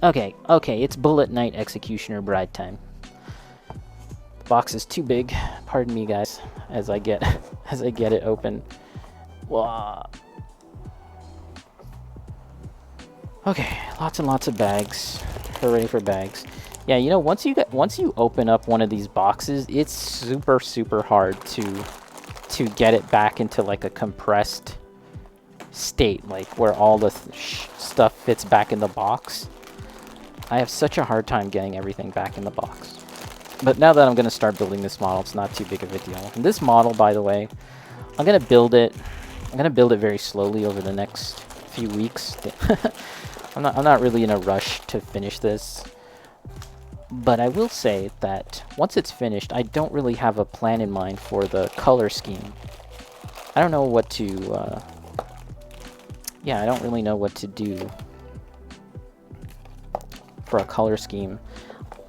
Okay, okay, it's Bullet Night Executioner Bride time. The box is too big. Pardon me, guys, as I get as I get it open. Wow. Okay, lots and lots of bags. Hooray for bags. Yeah, you know, once you open up one of these boxes, it's super hard to get it back into like a compressed state, like where all the stuff fits back in the box. I have such a hard time getting everything back in the box. But now that I'm going to start building this model, it's not too big of a deal. And this model, by the way, I'm going to build it very slowly over the next few weeks. I'm not really in a rush to finish this. But I will say that once it's finished, I don't really have a plan in mind for the color scheme. I don't know what to yeah, I don't really know what to do for a color scheme.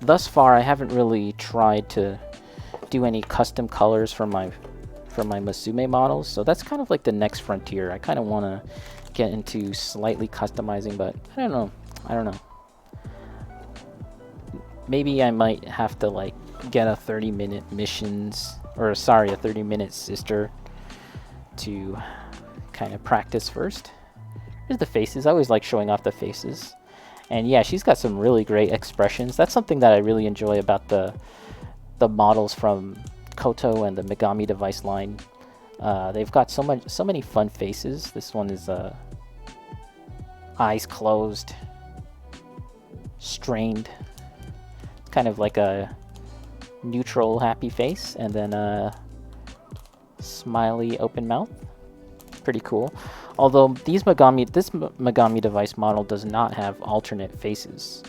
Thus far, I haven't really tried to do any custom colors for my Musume models, so that's kind of like the next frontier. I kind of want to get into slightly customizing, but I don't know. Maybe I might have to like get a 30-minute missions, or sorry, a 30-minute sister to kind of practice first. Here's the faces. I always like showing off the faces. And yeah, she's got some really great expressions. That's something that I really enjoy about the models from Koto and the Megami device line. They've got so many fun faces. This one is eyes closed, strained. It's kind of like a neutral happy face, and then a smiley open mouth. Pretty cool. Although this Megami device model does not have alternate faces,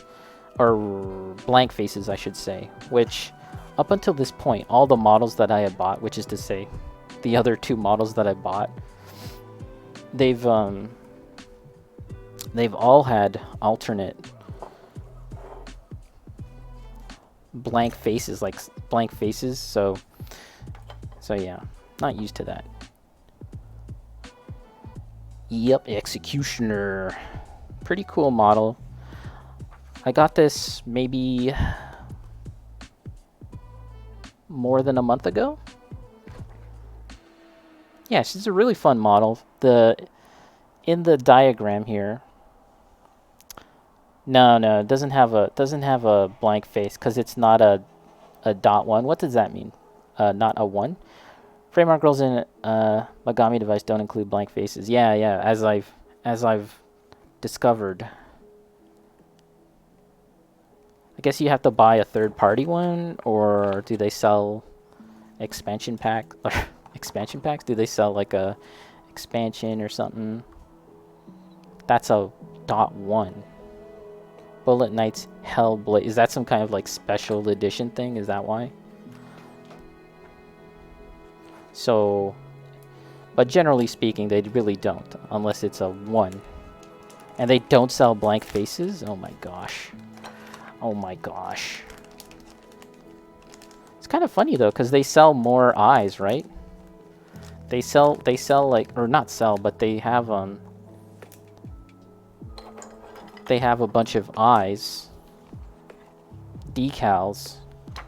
or blank faces, I should say, which up until this point, all the models that I had bought, which is to say the other two models that I bought, they've all had alternate blank faces, so yeah, not used to that. Yep, Executioner. Pretty cool model. I got this maybe more than a month ago. Yeah, she's a really fun model. In the diagram here. No, it doesn't have a blank face because it's not a dot one. What does that mean? Not a one? Frame art girls in Megami device don't include blank faces. Yeah, as I've discovered. I guess you have to buy a third-party one, or do they sell expansion pack? Expansion packs? Do they sell like a expansion or something? That's a .1. Bullet Knights Hellblade. Is that some kind of like special edition thing? Is that why? So, but generally speaking, they really don't, unless it's a 1. And they don't sell blank faces? Oh my gosh. Oh my gosh. It's kind of funny though, because they sell more eyes, right? They sell like, or not sell, but they have a bunch of eyes, decals,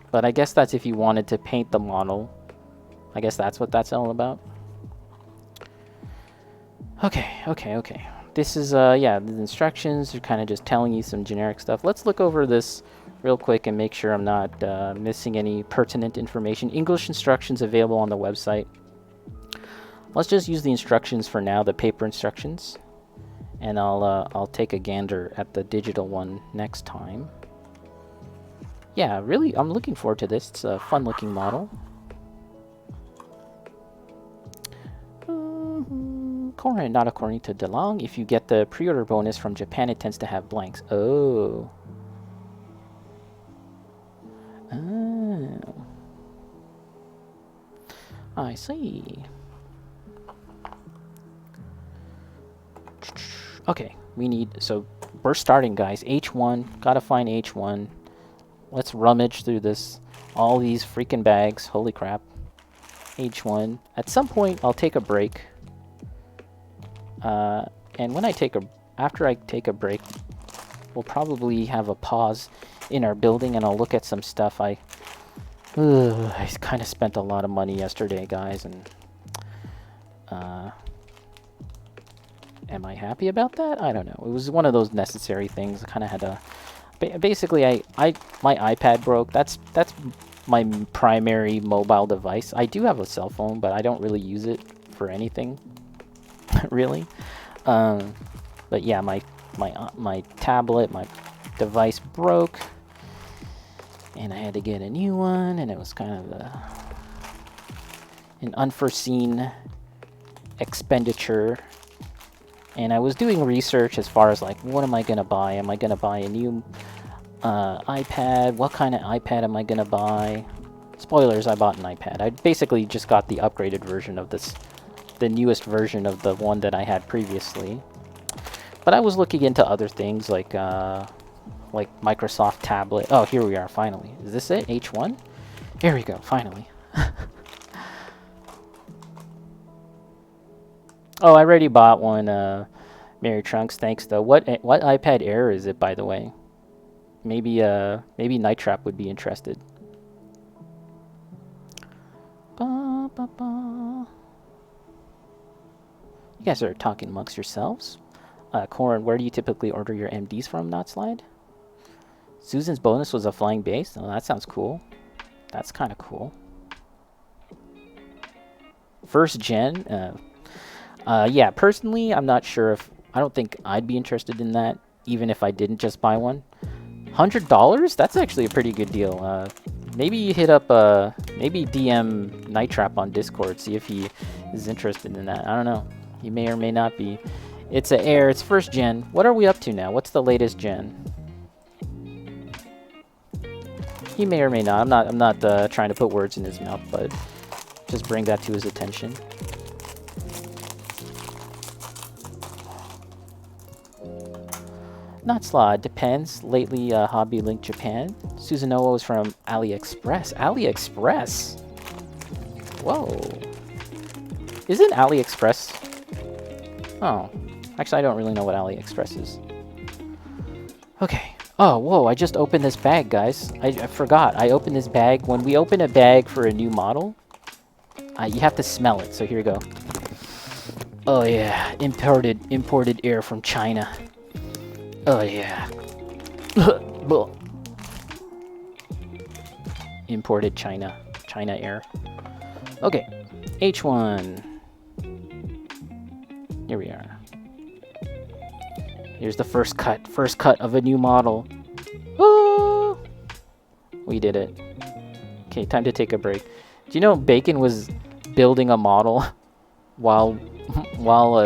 but I guess that's if you wanted to paint the model. I guess that's what that's all about. Okay. This is, yeah, the instructions are kind of just telling you some generic stuff. Let's look over this real quick and make sure I'm not missing any pertinent information. English instructions available on the website. Let's just use the instructions for now, the paper instructions. And I'll take a gander at the digital one next time. Yeah, really, I'm looking forward to this. It's a fun-looking model. Not according to DeLong. If you get the pre-order bonus from Japan, it tends to have blanks. Oh. I see. Okay, so we're starting, guys. H1, gotta find H1. Let's rummage through all these freaking bags. Holy crap. H1. At some point, I'll take a break. And after I take a break, we'll probably have a pause in our building, and I'll look at some stuff. I kind of spent a lot of money yesterday, guys, and am I happy about that? I don't know. It was one of those necessary things. I kind of had to. Basically, my iPad broke. That's my primary mobile device. I do have a cell phone, but I don't really use it for anything, really. But yeah, my tablet, my device broke, and I had to get a new one, and it was kind of an unforeseen expenditure. And I was doing research as far as like, what am I gonna buy? Am I gonna buy a new iPad? What kind of iPad am I gonna buy? Spoilers, I bought an iPad. I basically just got the upgraded version of this, the newest version of the one that I had previously. But I was looking into other things like Microsoft tablet. Oh, here we are, finally. Is this it? H1? Here we go, finally. Oh, I already bought one, Mary Trunks, thanks though. What iPad Air is it, by the way? Maybe Night Trap would be interested. Ba, ba, ba. You guys are talking amongst yourselves. Corin, where do you typically order your MDs from, Not Slide? Susan's bonus was a flying base? Oh, that sounds cool. That's kind of cool. First gen? Yeah, personally, I'm not sure if... I don't think I'd be interested in that, even if I didn't just buy one. $100? That's actually a pretty good deal. Maybe hit up... maybe DM Night Trap on Discord, see if he is interested in that. I don't know. He may or may not be. It's an Air. It's first gen. What are we up to now? What's the latest gen? He may or may not. I'm not trying to put words in his mouth, but just bring that to his attention. Not Slod, depends. Lately, Hobby Link Japan. Susanoo is from AliExpress. AliExpress? Whoa. Isn't AliExpress... Oh. Actually, I don't really know what AliExpress is. Okay. Oh, whoa, I just opened this bag, guys. I forgot. I opened this bag. When we open a bag for a new model, you have to smell it. So here we go. Oh, yeah. Imported air from China. Oh, yeah. Imported China air. Okay. H1. Here we are. Here's the first cut of a new model. Oh! We did it. Okay, time to take a break. Do you know Bacon was building a model while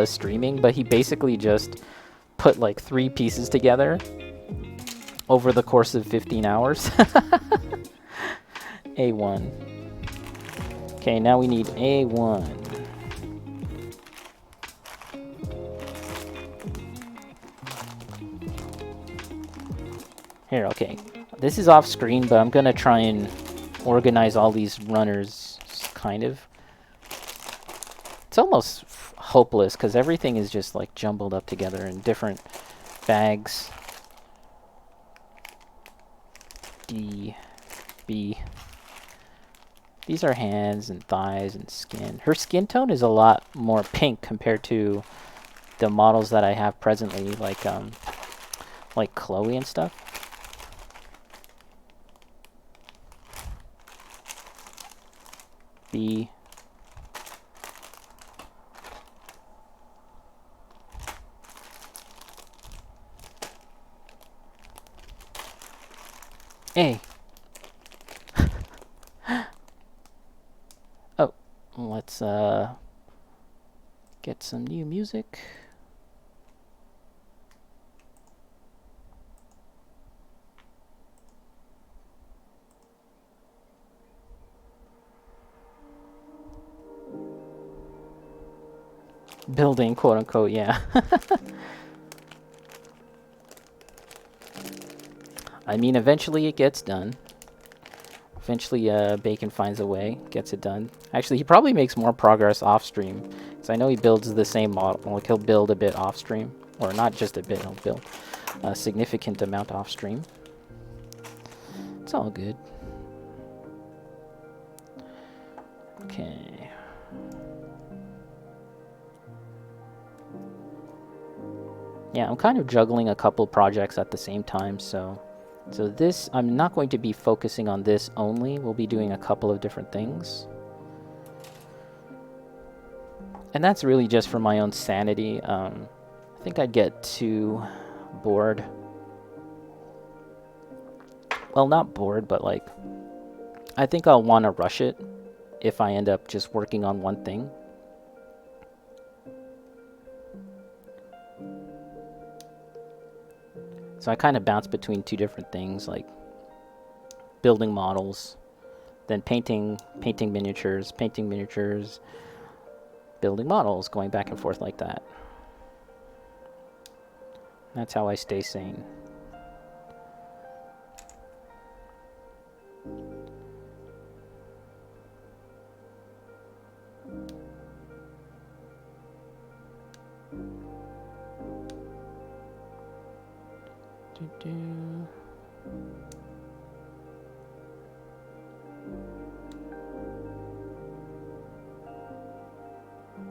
streaming, but he basically just put like 3 pieces together over the course of 15 hours. A1. Okay, now we need A1. Here, okay. This is off screen, but I'm gonna try and organize all these runners, kind of. It's almost hopeless, because everything is just like jumbled up together in different bags. D, B. These are hands and thighs and skin. Her skin tone is a lot more pink compared to the models that I have presently, like Chloe and stuff. B. A. Oh, let's get some new music. Building, quote unquote, yeah. I mean, eventually it gets done. Eventually, Bacon finds a way, gets it done. Actually, he probably makes more progress off stream, because I know he builds the same model. Like, he'll build a bit off stream, or not just a bit, he'll build. a significant amount off stream. It's all good. Okay. Yeah, I'm kind of juggling a couple projects at the same time, so this, I'm not going to be focusing on this only. We'll be doing a couple of different things. And that's really just for my own sanity. I think I'd get too bored. Well, not bored, but like, I think I'll want to rush it if I end up just working on one thing. So I kind of bounce between two different things, like building models, then painting miniatures, building models, going back and forth like that. That's how I stay sane.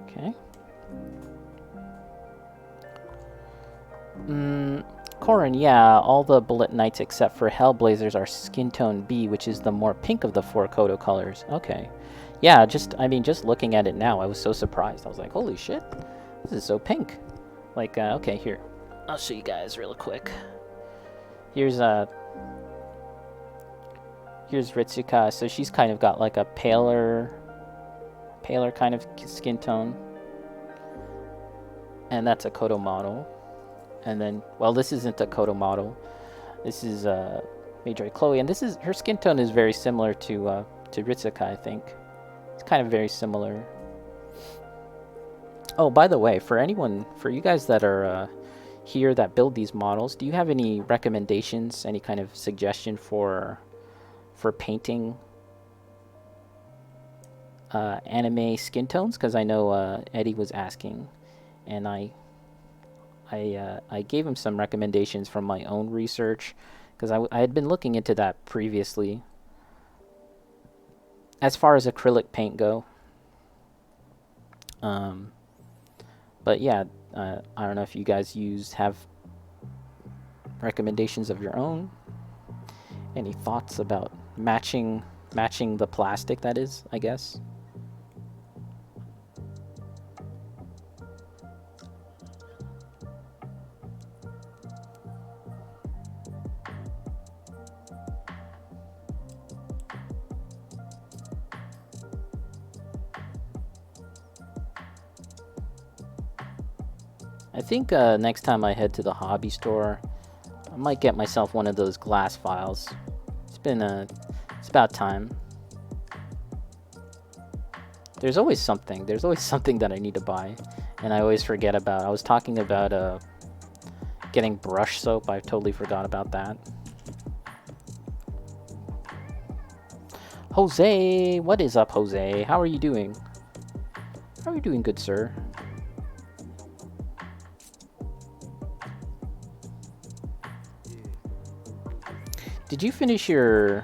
Okay. Corin, yeah, all the Bullet Knights except for Hellblazers are skin tone B, which is the more pink of the 4 Koto colors. Okay. Yeah, I mean, just looking at it now, I was so surprised. I was like, holy shit, this is so pink. Like, okay, here. I'll show you guys real quick. Here's Ritsuka, so she's kind of got like a paler kind of skin tone. And that's a Koto model. And then, well, this isn't a Koto model. This is Major Chloe, and this is, her skin tone is very similar to Ritsuka, I think. It's kind of very similar. Oh, by the way, for you guys that are here that build these models, do you have any recommendations, any kind of suggestion for painting anime skin tones? Because I know Eddie was asking, and I gave him some recommendations from my own research, because I had been looking into that previously. As far as acrylic paint go, but yeah, I don't know if you guys have recommendations of your own. Any thoughts about matching the plastic, that is, I guess. I think next time I head to the hobby store, I might get myself one of those glass files. It's about time. There's always something that I need to buy, and I always forget about. I was talking about getting brush soap. I totally forgot about that. Jose, what is up, Jose? How are you doing? How are you doing, good sir? Did you finish your...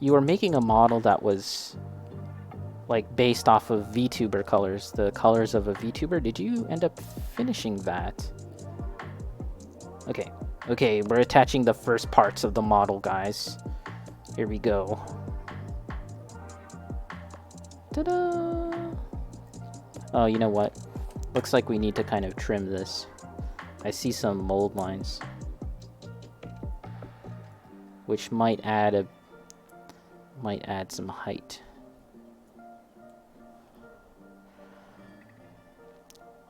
You were making a model that was like based off of VTuber colors, the colors of a VTuber. Did you end up finishing that? Okay, we're attaching the first parts of the model, guys. Here we go. Ta-da! Oh, you know what? Looks like we need to kind of trim this. I see some mold lines, which might add some height.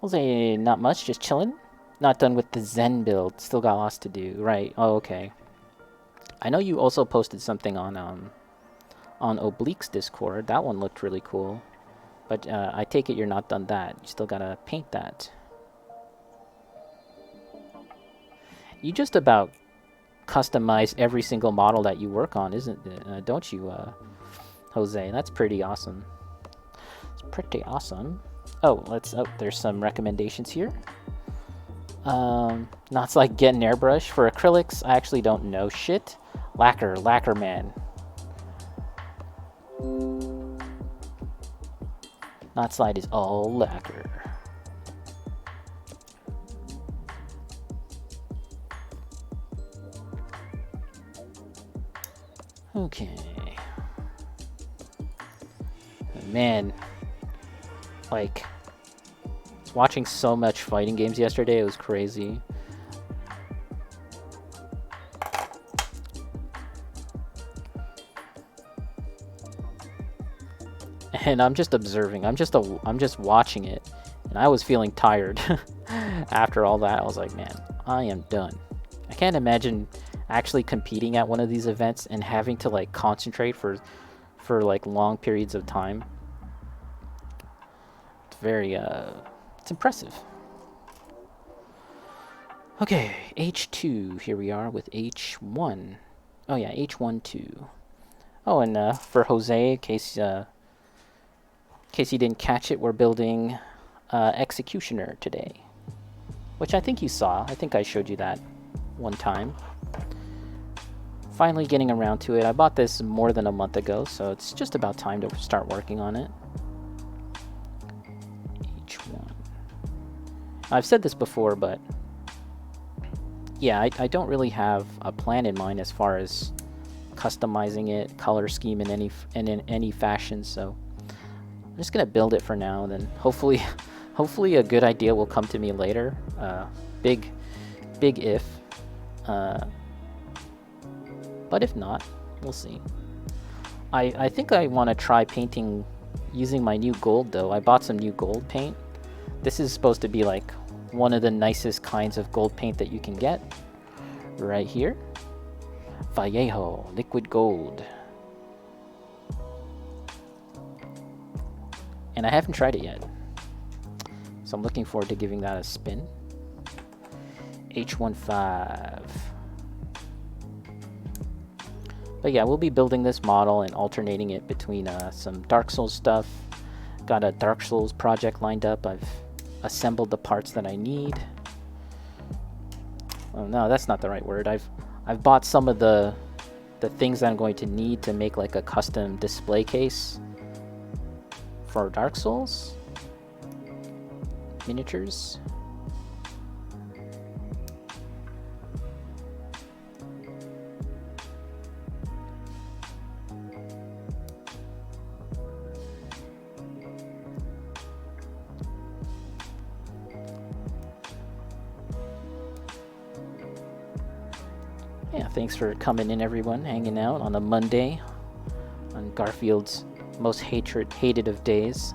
I'll say not much, just chilling. Not done with the Zen build. Still got lots to do. Right. Oh, okay. I know you also posted something on Oblique's Discord. That one looked really cool. But I take it you're not done that. You still gotta paint that. You just about customize every single model that you work on, don't you, Jose? That's pretty awesome. It's pretty awesome. Oh, there's some recommendations here. Not like getting airbrush. For acrylics, I actually don't know shit. Lacquer man. Not slide is all lacquer. Okay. Man, like, watching so much fighting games yesterday, it was crazy. And I'm just observing. I'm just watching it, and I was feeling tired after all that. I was like, man, I am done. I can't imagine actually competing at one of these events and having to like concentrate for like long periods of time. It's very it's impressive. Okay, H2. Here we are with H1. Oh yeah, H1 2. Oh, and for Jose, in case you didn't catch it, we're building Executioner today, which I think you saw. I think I showed you that one time. Finally getting around to it. I bought this more than a month ago, so it's just about time to start working on it. H1. I've said this before, but yeah, I don't really have a plan in mind as far as customizing it, color scheme in any fashion, so I'm just gonna build it for now, and then hopefully a good idea will come to me later. Big if. But if not, we'll see. I think I want to try painting using my new gold, though. I bought some new gold paint. This is supposed to be like one of the nicest kinds of gold paint that you can get. Right here. Vallejo liquid gold. And I haven't tried it yet, so I'm looking forward to giving that a spin. H15. But yeah, we'll be building this model and alternating it between some Dark Souls stuff. Got a Dark Souls project lined up. I've assembled the parts that I need. Oh no, that's not the right word. I've bought some of the things that I'm going to need to make like a custom display case for Dark Souls miniatures. Yeah, thanks for coming in, everyone, hanging out on a Monday on Garfield's most hated of days.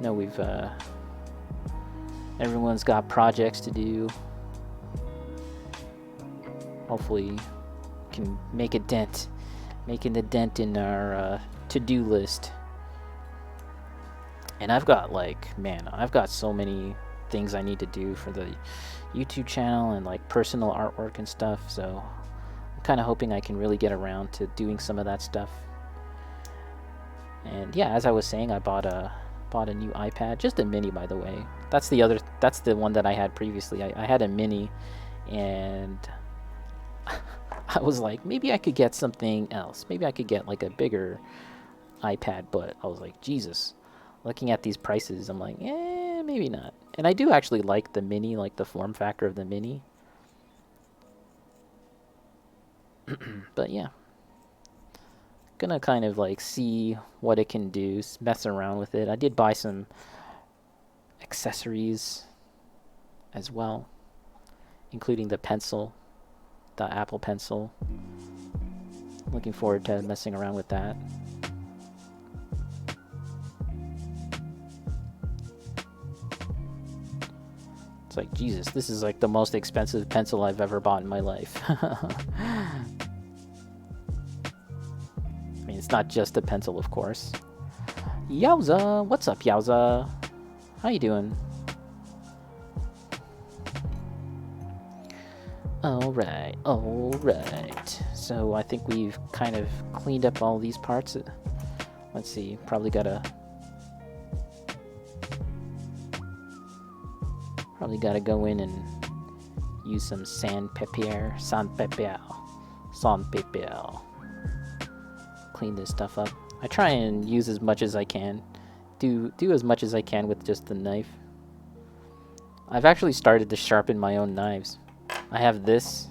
No, everyone's got projects to do. Hopefully can make a dent, making the dent in our to-do list. And I've got I've got so many things I need to do for the YouTube channel and like personal artwork and stuff, so I'm kind of hoping I can really get around to doing some of that stuff. And yeah, as I was saying, I bought a new iPad, just a mini, by the way. That's the one that I had previously. I had a mini, and I was like, maybe I could get something else. Maybe I could get like a bigger iPad, but I was like, Jesus. Looking at these prices, I'm like, maybe not. And I do actually like the mini, like the form factor of the mini. But yeah. Gonna kind of like see what it can do, mess around with it. I did buy some accessories as well, including the pencil, the Apple Pencil. Looking forward to messing around with that. It's like, Jesus, this is like the most expensive pencil I've ever bought in my life. I mean, it's not just a pencil, of course. Yowza! What's up, Yowza? How you doing? Alright. So I think we've kind of cleaned up all these parts. Let's see, probably gotta Probably gotta go in and use some sandpaper. Clean this stuff up. I try and use as much as I can. Do as much as I can with just the knife. I've actually started to sharpen my own knives. I have this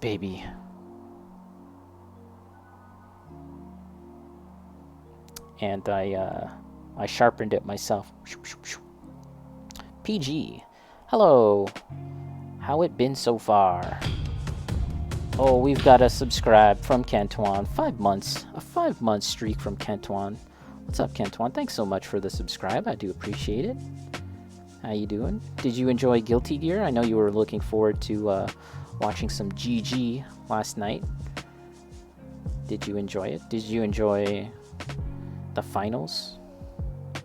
baby. And I sharpened it myself. PG. Hello. How it been so far? Oh, we've got a subscribe from Cantuan. 5 months. A 5-month streak from Cantuan. What's up, Cantuan? Thanks so much for the subscribe. I do appreciate it. How you doing? Did you enjoy Guilty Gear? I know you were looking forward to watching some GG last night. Did you enjoy it? Did you enjoy the finals?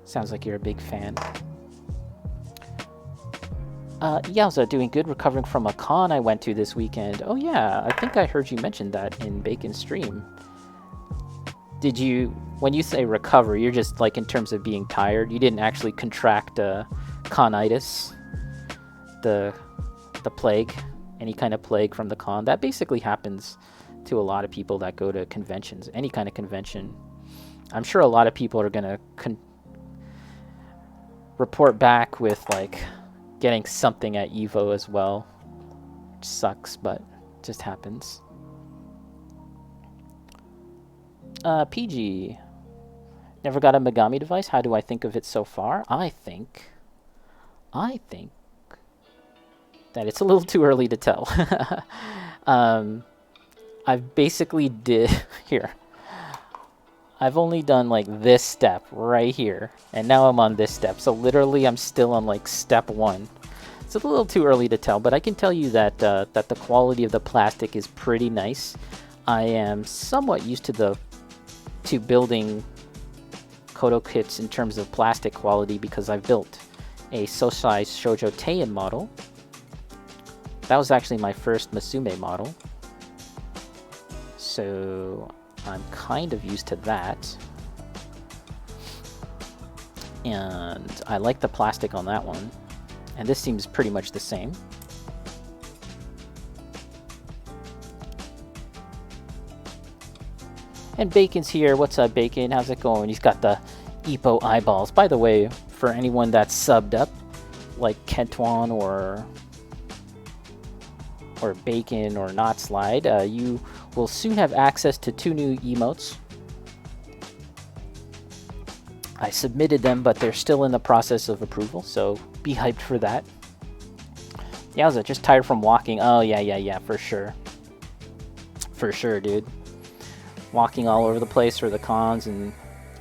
Sounds like you're a big fan. Yowza, doing good, recovering from a con I went to this weekend. Oh yeah, I think I heard you mention that in Bacon's stream. Did you, when you say recover, you're just like in terms of being tired, you didn't actually contract conitis, the plague, any kind of plague from the con. That basically happens to a lot of people that go to conventions, any kind of convention. I'm sure a lot of people are gonna report back with like getting something at Evo as well, which sucks, but it just happens. PG, never got a Megami device. How do I think of it so far? I think that it's a little too early to tell. I've basically here. I've only done like this step right here, and now I'm on this step. So literally I'm still on like step 1. It's a little too early to tell, but I can tell you that that the quality of the plastic is pretty nice. I am somewhat used to building Koto kits in terms of plastic quality because I've built a Sosai Shoujo Teian model. That was actually my first Musume model. So I'm kind of used to that. And I like the plastic on that one. And this seems pretty much the same. And Bacon's here. What's up, Bacon? How's it going? He's got the Ippo eyeballs. By the way, for anyone that's subbed up, like Kentuan or Bacon or Not Slide, you will soon have access to 2 new emotes. I submitted them, but they're still in the process of approval, so be hyped for that. Yowza, just tired from walking. Oh, yeah, for sure. For sure, dude. Walking all over the place for the cons and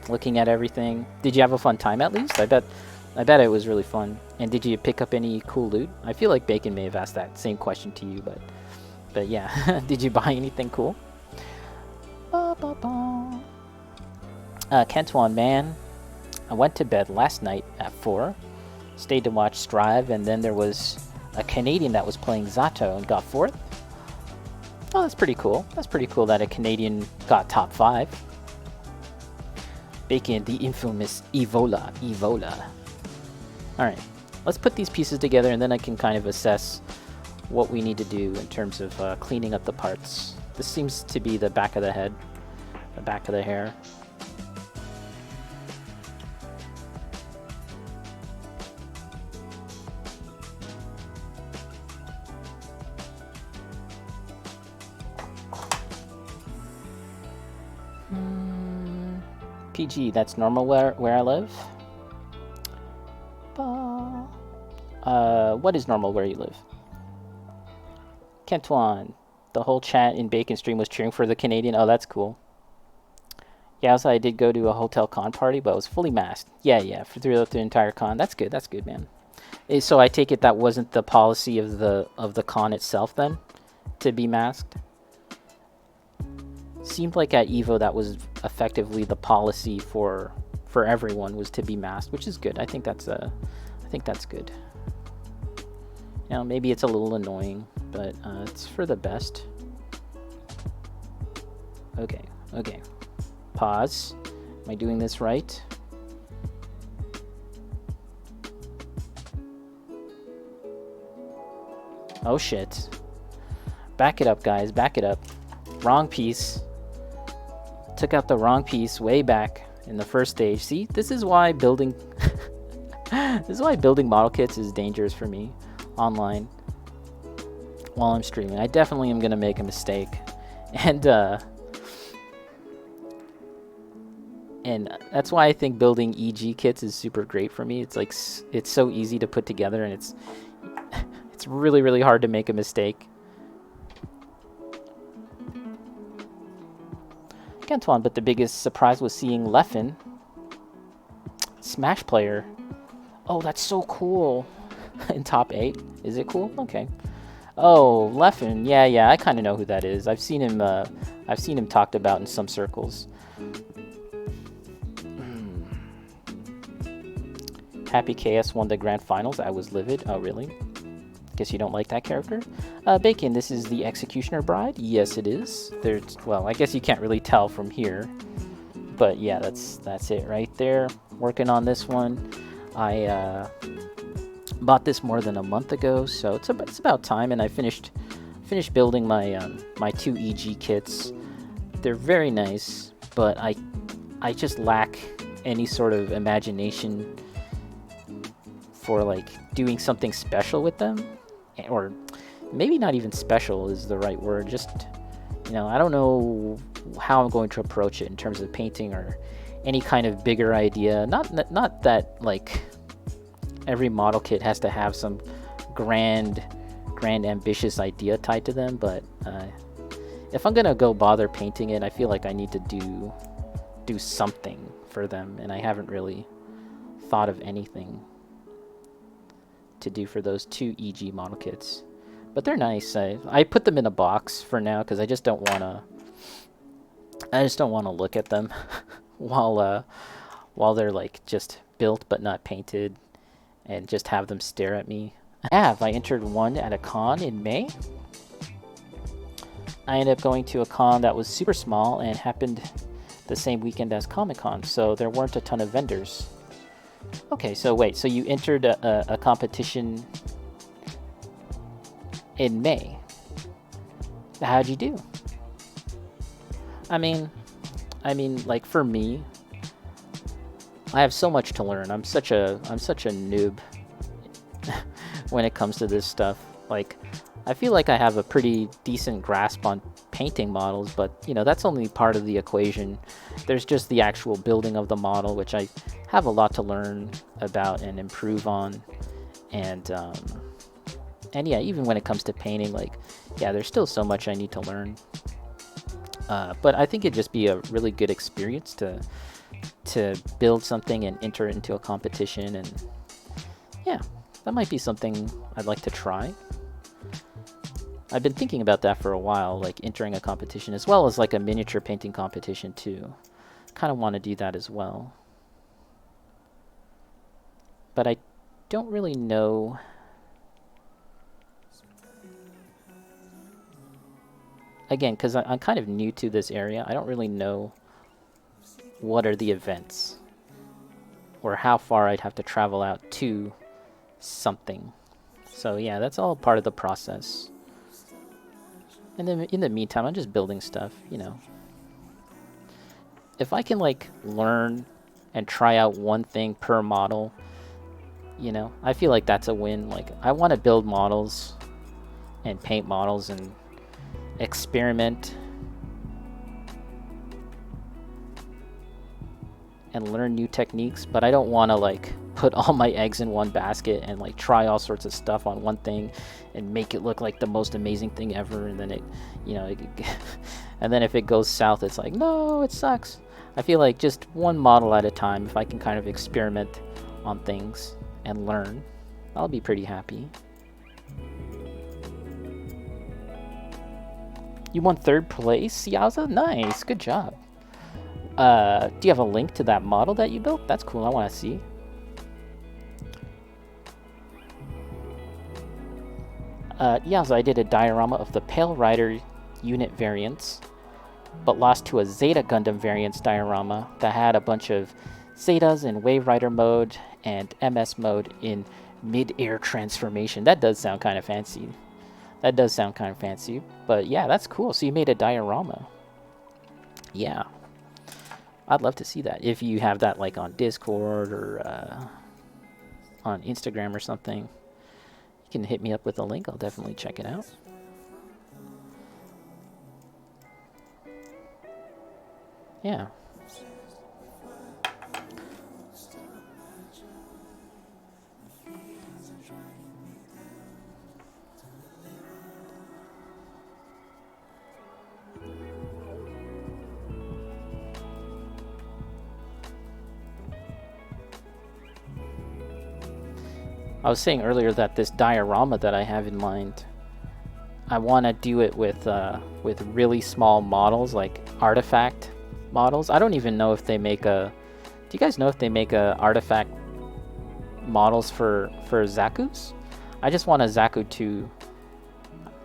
looking at everything. Did you have a fun time at least? I bet it was really fun. And did you pick up any cool loot? I feel like Bacon may have asked that same question to you, but yeah. Did you buy anything cool? Kentuan, man. I went to bed last night at 4. Stayed to watch Strive, and then there was a Canadian that was playing Zato and got 4th. Oh, that's pretty cool. That's pretty cool that a Canadian got top 5. Bacon, the infamous Evola. Alright, let's put these pieces together and then I can kind of assess what we need to do in terms of cleaning up the parts. This seems to be the back of the head, the back of the hair. PG, that's normal where I live? What is normal where you live? Kentuan, the whole chat in Bacon stream was cheering for the Canadian. Oh, that's cool. Yeah, also I did go to a hotel con party, but it was fully masked. Yeah, throughout the entire con. That's good, man. So I take it that wasn't the policy of the con itself then, to be masked? Seemed like at Evo that was effectively the policy for everyone, was to be masked, which is good. I think that's good. You know, maybe it's a little annoying, but it's for the best. Okay. Pause. Am I doing this right? Oh shit. Back it up, guys. Back it up. Wrong piece. Took out the wrong piece way back in the first stage. See, this is why building this is why building model kits is dangerous for me online while I'm streaming. I definitely am gonna make a mistake. And that's why I think building EG kits is super great for me. It's like it's so easy to put together, and it's really, really hard to make a mistake. Antoine, but the biggest surprise was seeing Leffen, Smash player. Oh, that's so cool. In top 8. Is it cool? Okay. Oh, Leffen. Yeah, I kind of know who that is. I've seen him talked about in some circles. Happy KS won the grand finals. I was livid. Oh, really? Guess you don't like that character? Bacon, this is the Executioner Bride? Yes, it is. Well, I guess you can't really tell from here. But yeah, that's it right there. Working on this one. I bought this more than a month ago, so it's about time, and I finished building my my 2 EG kits. They're very nice, but I just lack any sort of imagination for like doing something special with them. Or maybe not even special is the right word. Just, you know, I don't know how I'm going to approach it in terms of painting or any kind of bigger idea. Not that like every model kit has to have some grand ambitious idea tied to them, but if I'm gonna go bother painting it, I feel like I need to do something for them, and I haven't really thought of anything to do for those 2 EG model kits. But they're nice. I put them in a box for now because I just don't want to look at them while they're like just built but not painted, and just have them stare at me. I entered one at a con in May. I ended up going to a con that was super small and happened the same weekend as Comic-Con, so there weren't a ton of vendors. Okay, so wait, so you entered a competition in May. How'd you do? I mean, like for me, I have so much to learn. I'm such a noob when it comes to this stuff. Like, I feel like I have a pretty decent grasp on painting models, but you know, that's only part of the equation. There's just the actual building of the model, which I have a lot to learn about and improve on. And yeah, even when it comes to painting, like, yeah, there's still so much I need to learn. But I think it'd just be a really good experience to build something and enter it into a competition, and yeah, that might be something I'd like to try. I've been thinking about that for a while, like entering a competition, as well as like a miniature painting competition too. Kind of want to do that as well. But I don't really know. Again, because I'm kind of new to this area, I don't really know what are the events or how far I'd have to travel out to something. So yeah, that's all part of the process. And then in the meantime, I'm just building stuff, you know. If I can like learn and try out one thing per model, you know, I feel like that's a win. Like, I want to build models and paint models and experiment and learn new techniques, but I don't want to like put all my eggs in one basket and like try all sorts of stuff on one thing and make it look like the most amazing thing ever, and then it, you know, and then if it goes south, it's like, no, it sucks. I feel like just one model at a time, if I can kind of experiment on things and learn, I'll be pretty happy. You won 3rd place, Yaza? Nice, good job. Do you have a link to that model that you built? That's cool, I want to see. Yaza, I did a diorama of the Pale Rider unit variants, but lost to a Zeta Gundam variants diorama that had a bunch of Zetas in Wave Rider mode and MS mode in mid-air transformation. That does sound kind of fancy. That does sound kind of fancy, but yeah, that's cool. So you made a diorama. Yeah, I'd love to see that. If you have that like on Discord or on Instagram or something, you can hit me up with a link. I'll definitely check it out. Yeah. I was saying earlier that this diorama that I have in mind, I want to do it with really small models, like artifact models. I don't even know if they make a. Do you guys know if they make a artifact models for Zaku's? I just want a Zaku 2.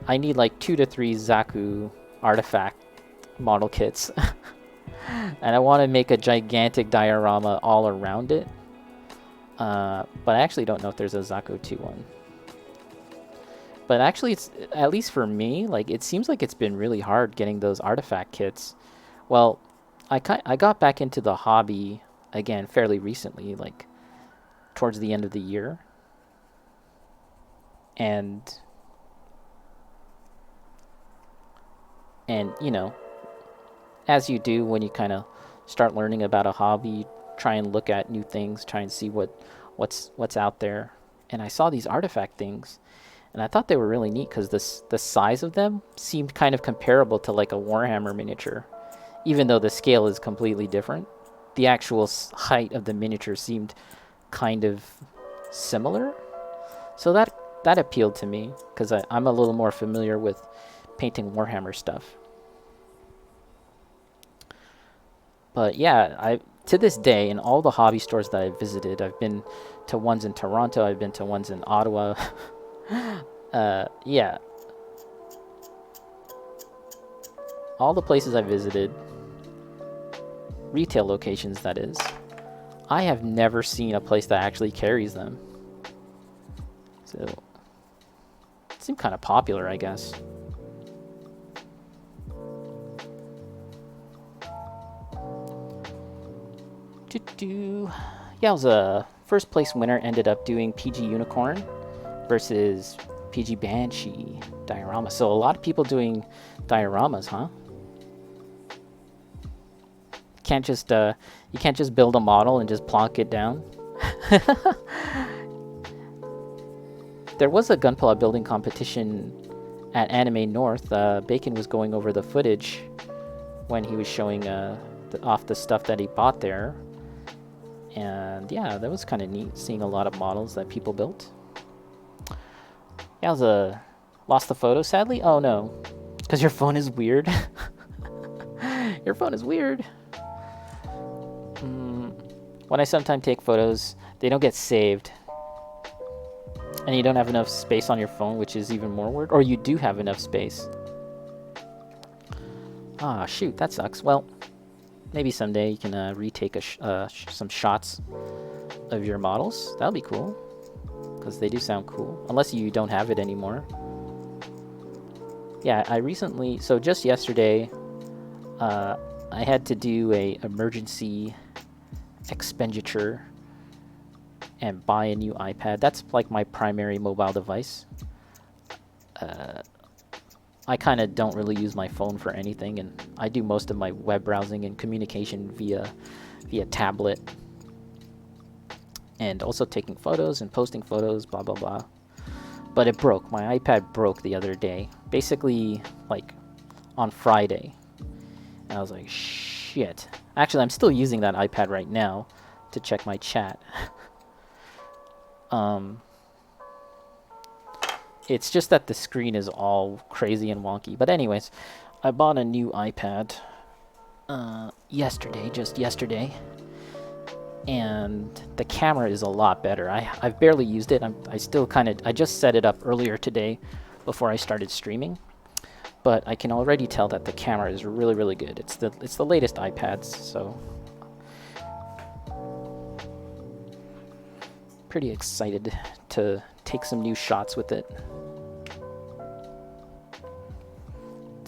I need like 2 to 3 Zaku artifact model kits. And I want to make a gigantic diorama all around it. But I actually don't know if there's a Zaku 2 one. But actually, it's at least for me, like it seems like it's been really hard getting those artifact kits. Well, I got back into the hobby again fairly recently, like towards the end of the year. And you know, as you do when you kind of start learning about a hobby, you try and look at new things, try and see what's out there. And I saw these artifact things, and I thought they were really neat because the size of them seemed kind of comparable to like a Warhammer miniature, even though the scale is completely different. The actual height of the miniature seemed kind of similar, so that appealed to me because I'm a little more familiar with painting Warhammer stuff. But yeah, I to this day in all the hobby stores that I've visited, I've been to ones in Toronto, I've been to ones in Ottawa. Yeah, all the places I visited, retail locations that is, I have never seen a place that actually carries them. So it seemed kind of popular, I guess. Yeah, it was a first place winner. Ended up doing PG Unicorn versus PG Banshee diorama. So a lot of people doing dioramas, huh? Can't just you can't just build a model and just plonk it down. There was a Gunpla building competition at Anime North. Bacon was going over the footage when he was showing off the stuff that he bought there. And yeah, that was kind of neat, seeing a lot of models that people built. Yeah, lost the photo, sadly? Oh no, because your phone is weird. Your phone is weird. When I sometimes take photos, they don't get saved. And you don't have enough space on your phone, which is even more weird. Or you do have enough space. Ah, shoot, that sucks. Well, maybe someday you can retake some shots of your models. That'll be cool, because they do sound cool. Unless you don't have it anymore. Yeah, I recently, so just yesterday, I had to do a emergency expenditure and buy a new iPad. That's like my primary mobile device. I kind of don't really use my phone for anything, and I do most of my web browsing and communication via tablet, and also taking photos and posting photos, blah blah blah. But it broke. My iPad broke the other day, basically like on Friday, and I was like, shit. Actually, I'm still using that iPad right now to check my chat. It's just that the screen is all crazy and wonky. But anyways, I bought a new iPad just yesterday, and the camera is a lot better. I've barely used it. I just set it up earlier today before I started streaming, but I can already tell that the camera is really, really good. It's the latest iPads, so pretty excited to take some new shots with it.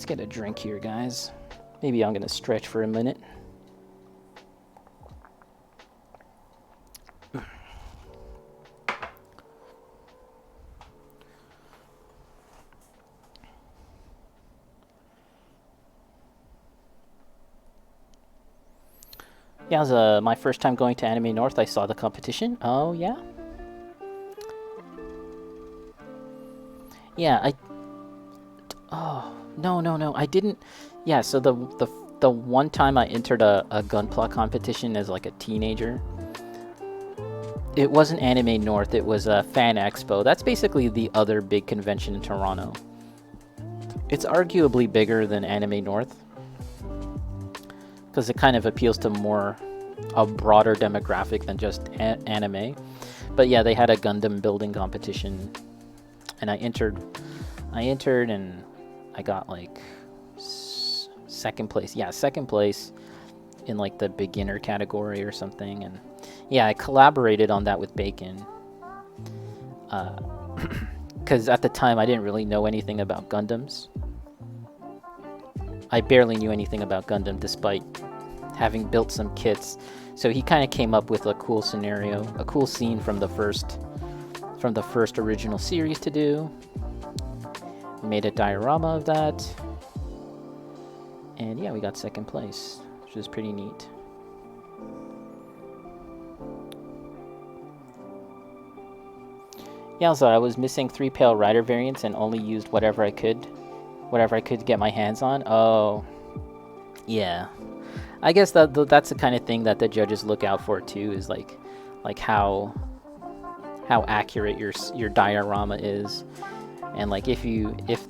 Let's get a drink here, guys. Maybe I'm gonna stretch for a minute. Yeah, it was my first time going to Anime North. I saw the competition. Oh, yeah? Yeah, Oh, no. I didn't... Yeah, so the one time I entered a Gunpla competition as, like, a teenager, it wasn't Anime North, it was a Fan Expo. That's basically the other big convention in Toronto. It's arguably bigger than Anime North, because it kind of appeals to a broader demographic than just anime. But yeah, they had a Gundam building competition, and I entered and I got like second place. Yeah, second place in like the beginner category or something. And yeah, I collaborated on that with Bacon. Because at the time I didn't really know anything about Gundams. I barely knew anything about Gundam despite having built some kits. So he kind of came up with a cool scenario, a cool scene from the first original series to do. We made a diorama of that. And yeah, we got second place, which is pretty neat. Yeah, so I was missing 3 Pale Rider variants and only used whatever I could get my hands on. Oh, yeah. I guess that's the kind of thing that the judges look out for too, is like how accurate your diorama is, and like if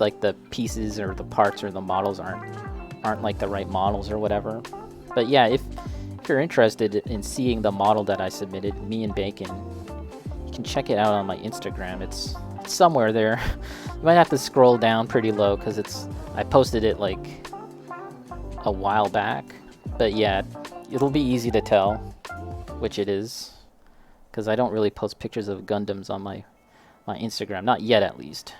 like the pieces or the parts or the models aren't like the right models or whatever. But yeah, if you're interested in seeing the model that I submitted, me and Bacon, you can check it out on my Instagram. It's somewhere there. You might have to scroll down pretty low because I posted it like a while back. But yeah, it'll be easy to tell which it is, because I don't really post pictures of Gundams on my Instagram, not yet at least.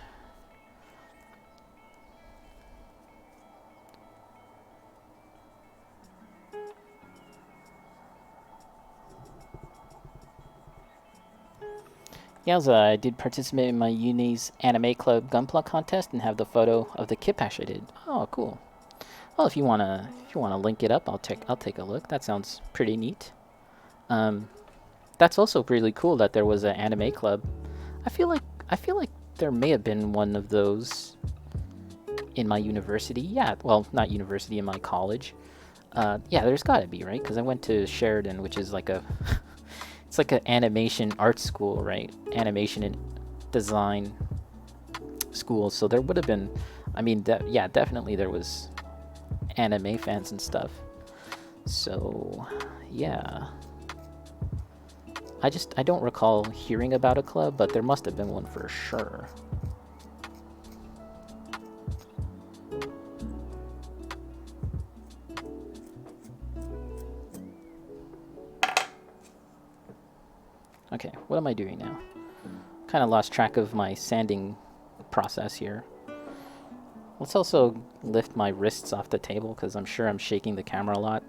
Yeah, I did participate in my uni's anime club Gunpla contest and have the photo of the kit patch I did. Oh, cool. Well, if you wanna link it up, I'll take a look. That sounds pretty neat. That's also really cool that there was an anime club. I feel like there may have been one of those in my university. Yeah, well, not university, in my college. Yeah, there's gotta be, right? Because I went to Sheridan, which is like it's like an animation art school, right? Animation and design school. So there would have been, I mean, yeah, definitely there was anime fans and stuff. So yeah, I don't recall hearing about a club, but there must have been one for sure. Okay, what am I doing now? Kind of lost track of my sanding process here. Let's also lift my wrists off the table because I'm sure I'm shaking the camera a lot.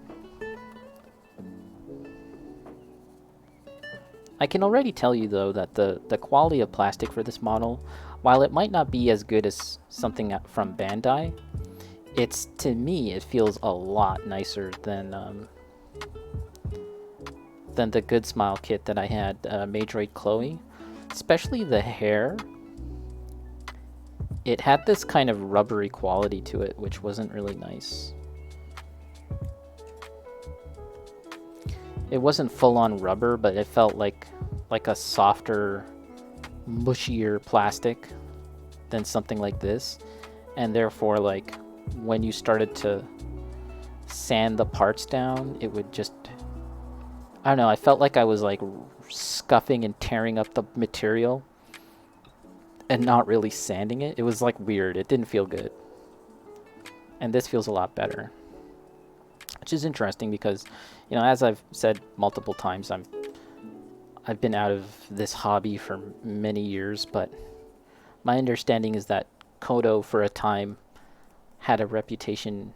I can already tell you though that the quality of plastic for this model, while it might not be as good as something from Bandai, to me it feels a lot nicer than the Good Smile kit that I had, Majoid Chloe. Especially the hair. It had this kind of rubbery quality to it, which wasn't really nice. It wasn't full-on rubber, but it felt like a softer, mushier plastic than something like this. And therefore, like, when you started to sand the parts down, it would just... I don't know, I felt like I was like scuffing and tearing up the material and not really sanding it. It was like weird. It didn't feel good. And this feels a lot better. Which is interesting because, you know, as I've said multiple times, I've been out of this hobby for many years, but my understanding is that Koto for a time had a reputation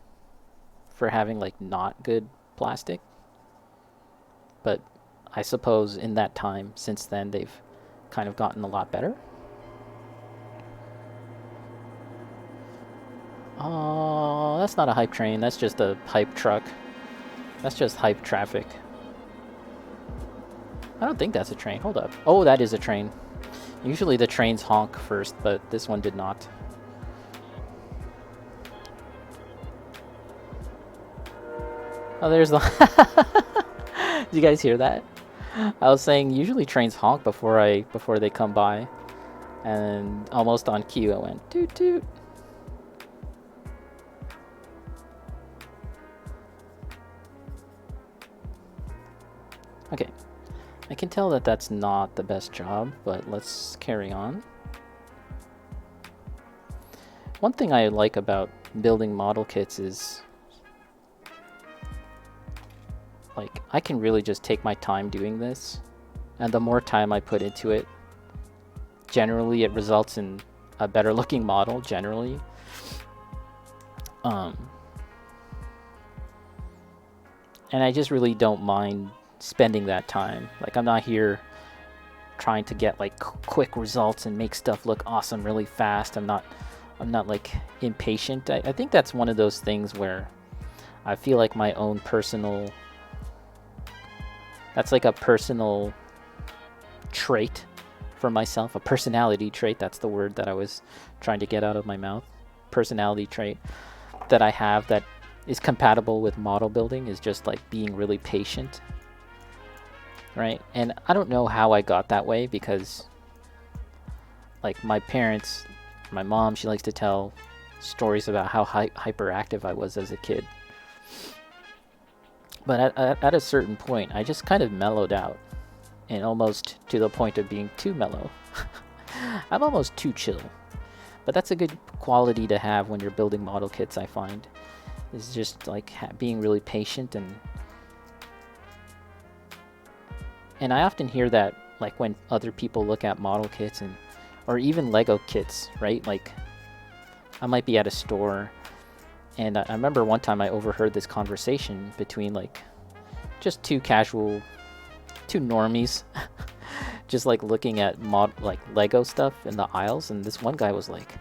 for having like not good plastic. But I suppose in that time since then they've kind of gotten a lot better. Oh, that's not a hype train. That's just a hype truck. That's just hype traffic. I don't think that's a train. Hold up. Oh, that is a train. Usually the trains honk first, but this one did not. Oh, there's the... Did you guys hear that? I was saying usually trains honk before they come by. And almost on cue I went toot toot. Okay. I can tell that that's not the best job, but let's carry on. One thing I like about building model kits is like I can really just take my time doing this, and the more time I put into it, generally it results in a better looking model generally. And I just really don't mind spending that time. Like I'm not here trying to get like quick results and make stuff look awesome really fast. I'm not like impatient. I think that's one of those things where I feel like my own personal, that's like a personal trait for myself, a personality trait. That's the word that I was trying to get out of my mouth. Personality trait that I have that is compatible with model building is just like being really patient, right? And I don't know how I got that way, because like my parents, my mom, she likes to tell stories about how hyperactive I was as a kid. But at a certain point, I just kind of mellowed out, and almost to the point of being too mellow. I'm almost too chill. But that's a good quality to have when you're building model kits, I find. Is just like being really patient. And I often hear that like when other people look at model kits and or even Lego kits, right? Like I might be at a store, and I remember one time I overheard this conversation between like just two normies just like looking at like Lego stuff in the aisles, and this one guy was like,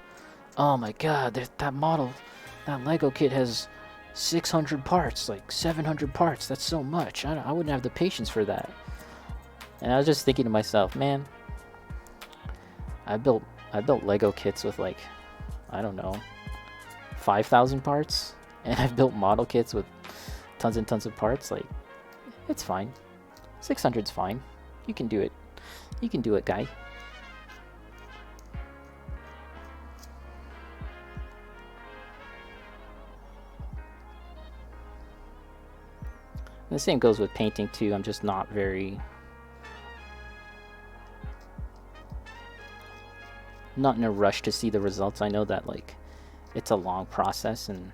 "Oh my god, that Lego kit has 600 parts, like 700 parts. That's so much. I wouldn't have the patience for that." And I was just thinking to myself, man, I built Lego kits with like, I don't know, 5,000 parts, and I've built model kits with tons and tons of parts. Like, it's fine. 600's fine. You can do it. You can do it, guy. And the same goes with painting too. I'm just not in a rush to see the results. I know that like it's a long process, and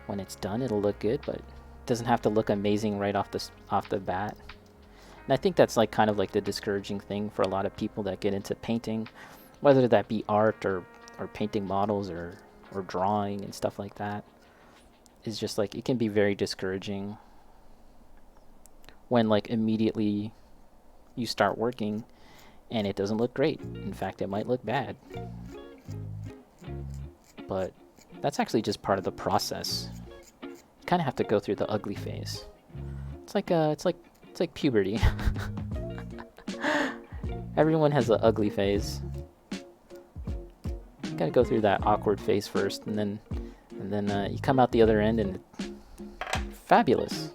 when it's done it'll look good, but it doesn't have to look amazing right off the bat. And I think that's like kind of like the discouraging thing for a lot of people that get into painting, whether that be art or painting models or drawing and stuff like that. Is just like it can be very discouraging when like immediately you start working and it doesn't look great. In fact, it might look bad. But that's actually just part of the process. You kind of have to go through the ugly phase. It's like puberty. Everyone has the ugly phase. You gotta go through that awkward phase first, and then you come out the other end, and fabulous.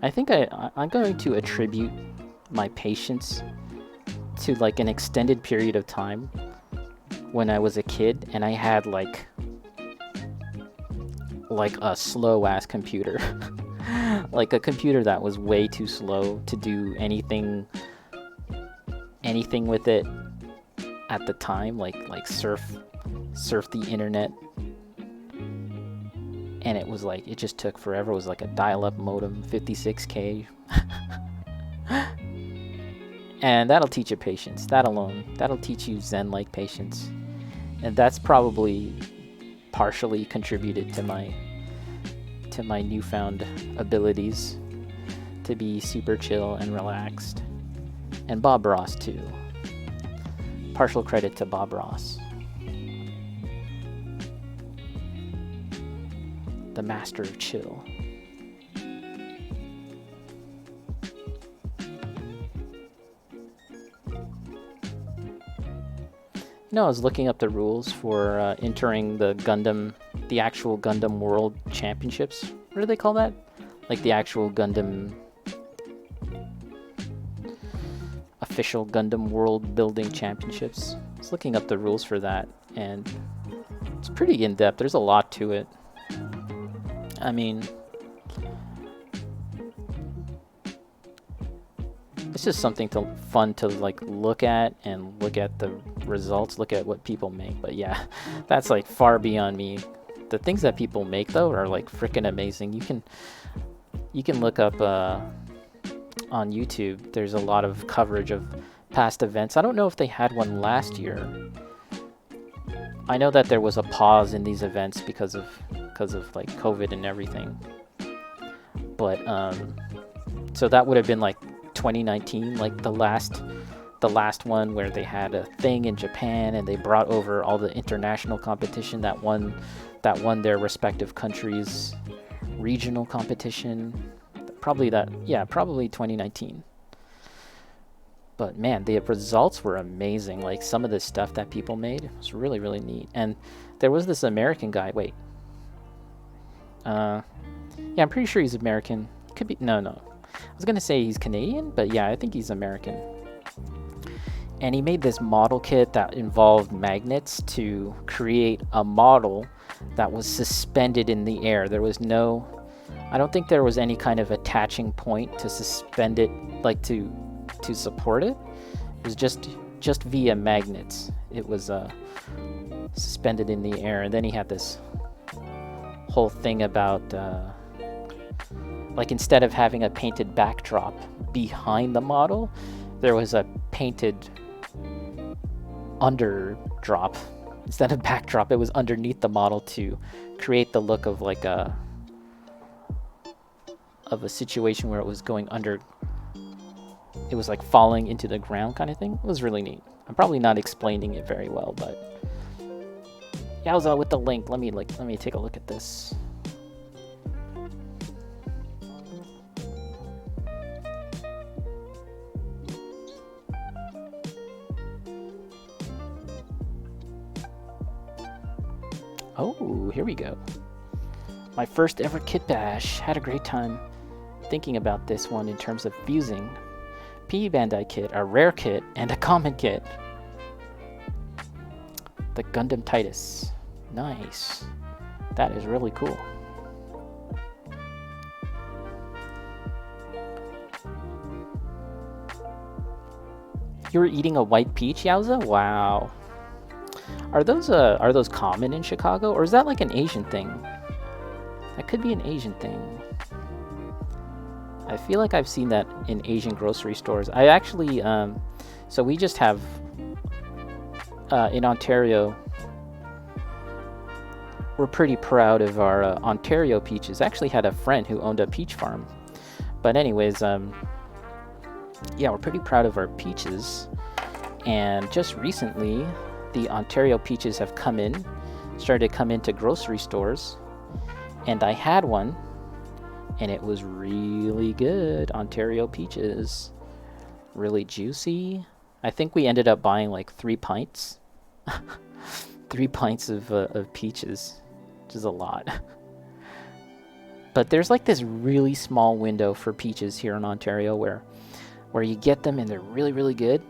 I think I'm going to attribute my patience to like an extended period of time when I was a kid and I had like a slow ass computer. Like a computer that was way too slow to do anything with it at the time, like surf the internet and it was like, it just took forever. It was like a dial-up modem, 56K. And that'll teach you patience. That alone, that'll teach you Zen-like patience. And that's probably partially contributed to my newfound abilities to be super chill and relaxed. And Bob Ross too. Partial credit to Bob Ross, the master of chill. I was looking up the rules for entering the actual Gundam World Championships. What do they call that? Like the actual official Gundam World Building Championships. I was looking up the rules for that, and it's pretty in-depth. There's a lot to it. I mean, it's just something fun to like look at and look at the results, look at what people make. But yeah, that's like far beyond me. The things that people make though are like freaking amazing. You can look up on YouTube. There's a lot of coverage of past events. I don't know if they had one last year. I know that there was a pause in these events because of like COVID and everything. But so that would have been like 2019, like the last one where they had a thing in Japan and they brought over all the international competition that won their respective countries' regional competition. Probably 2019. But man, the results were amazing. Like some of the stuff that people made was really, really neat. And there was this American guy. Wait. Yeah, I'm pretty sure he's American. Could be. No. I was gonna say he's Canadian, but yeah, I think he's American. And he made this model kit that involved magnets to create a model that was suspended in the air. There was no, I don't think there was any kind of attaching point to suspend it, like to support it. It was just via magnets. It was suspended in the air. And then he had this whole thing about like instead of having a painted backdrop behind the model, there was a painted underdrop. Instead of backdrop, it was underneath the model to create the look of like a situation where it was going under. It was like falling into the ground kind of thing. It was really neat. I'm probably not explaining it very well, but Yowza with the link. Let me take a look at this. Oh, here we go. My first ever kit bash. Had a great time thinking about this one in terms of fusing PE Bandai kit, a rare kit, and a common kit. The Gundam Titus. Nice. That is really cool. You were eating a white peach, Yowza? Wow. Are those common in Chicago, or is that like an Asian thing? That could be an Asian thing. I feel like I've seen that in Asian grocery stores. I actually, so we just have, in Ontario, we're pretty proud of our Ontario peaches. I actually had a friend who owned a peach farm. But anyways, yeah, we're pretty proud of our peaches. And just recently, the Ontario peaches have started to come into grocery stores. And I had one, and it was really good. Ontario peaches. Really juicy. I think we ended up buying like 3 pints. 3 pints of peaches, which is a lot. But there's like this really small window for peaches here in Ontario where you get them and they're really, really good.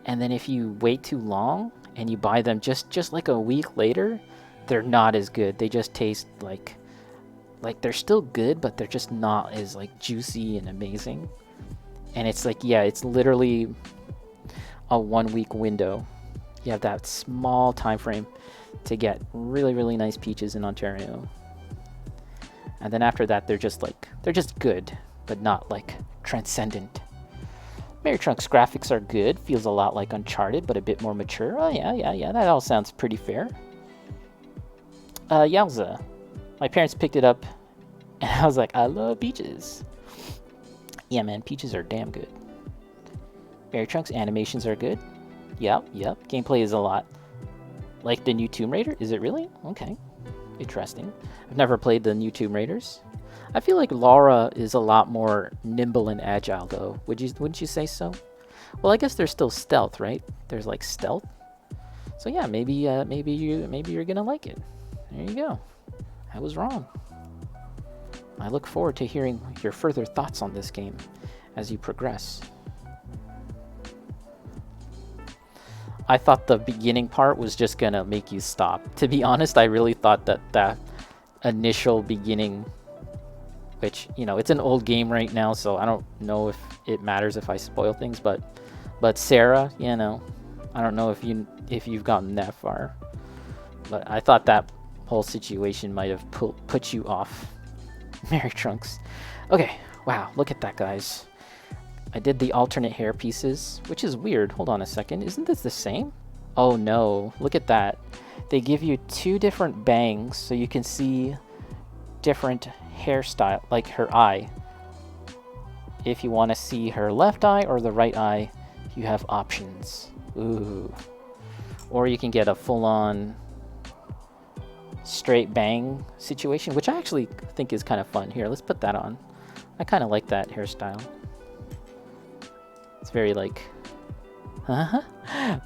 And then if you wait too long and you buy them just like a week later, they're not as good. They just taste like they're still good, but they're just not as like juicy and amazing. And it's like, yeah, it's literally a 1 week window. You have that small time frame to get really, really nice peaches in Ontario. And then after that, they're just good, but not like transcendent. Mary Trunks graphics are good. Feels a lot like Uncharted, but a bit more mature. Oh yeah. That all sounds pretty fair. Yowza. My parents picked it up, and I was like, I love peaches. Yeah, man, peaches are damn good. Mary Trunks animations are good. Yep. Gameplay is a lot like the new Tomb Raider. Is it really? Okay, interesting. I've never played the new Tomb Raiders. I feel like Lara is a lot more nimble and agile, though. Wouldn't you say so? Well, I guess there's still stealth, right? There's like stealth. So yeah, maybe you're gonna like it. There you go. I was wrong. I look forward to hearing your further thoughts on this game as you progress. I thought the beginning part was just gonna make you stop. To be honest, I really thought that initial beginning, which, you know, it's an old game right now, so I don't know if it matters if I spoil things, but Sarah, you know, I don't know if you've gotten that far, but I thought that whole situation might have put you off. Mary Trunks. Okay, wow, look at that, guys. I did the alternate hair pieces, which is weird. Hold on a second. Isn't this the same? Oh no, look at that. They give you two different bangs so you can see different hairstyle, like her eye. If you want to see her left eye or the right eye, you have options. Ooh. Or you can get a full-on straight bang situation, which I actually think is kind of fun. Here, let's put that on. I kind of like that hairstyle. It's very like,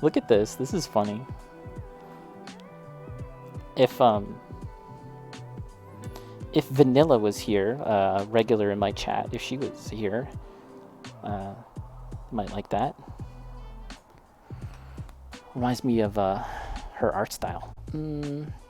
look at this. This is funny. If Vanilla was here, regular in my chat, if she was here, might like that. Reminds me of her art style.